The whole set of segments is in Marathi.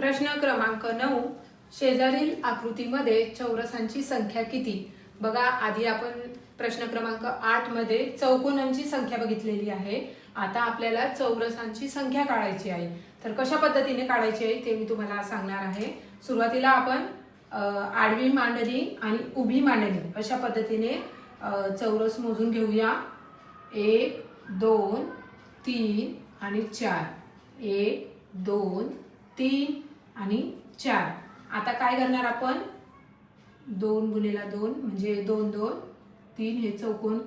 प्रश्न क्रमांक 9 शेजारील आकृतीमध्ये चौरसांची संख्या किती। बघा, आधी आपण प्रश्न क्रमांक 8 मध्ये चौकोनांची संख्या बघितलेली आहे। आता आपल्याला चौरसांची संख्या काढायची आहे। तर कशा पद्धतीने काढायची आहे ते मी तुम्हाला सांगणार आहे। सुरुवातीला आपण आडवी मांडणी आणि उभी मांडणी अशा पद्धतीने चौरस मोजून घेऊया। 1 2 3 आणि 4, 1 2 3 आणि 4। आता काय करणार आपण, 2 गुणिले 2 म्हणजे 2 2 3 हे चौकोन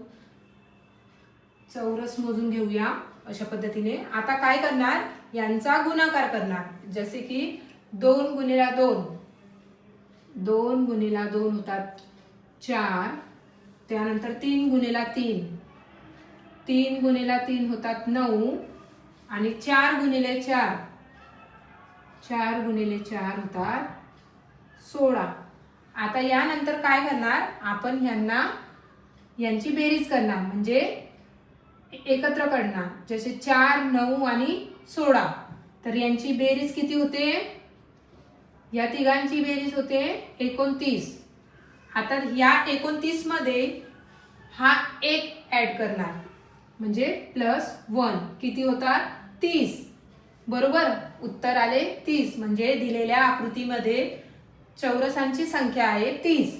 चौरस मोजून घेऊया अशा पद्धतीने। आता काय करणार, यांचा गुणाकार करणार। जसे की 2 गुणिले 2 2 गुणिले 2 होतात 4, त्यानंतर 3 गुणिले 3 3 गुणिले 3 होतात 9 आणि 4 गुणिले 4 4 गुणिले 4 होतात 16। आता यानंतर काय करणार, आपण यांची बेरीज करणार म्हणजे एकत्र करणार। जसे 4 9 आणि 16, तर यांची बेरीज किती होते, या तिघांची बेरीज होते 29। आता या 29 मध्ये हा 1 ऍड करणार म्हणजे +1 किती होतात 30। बरोबर, उत्तर आले 30। म्हणजे दिलेल्या आकृतीमध्ये चौरसांची संख्या आहे 30।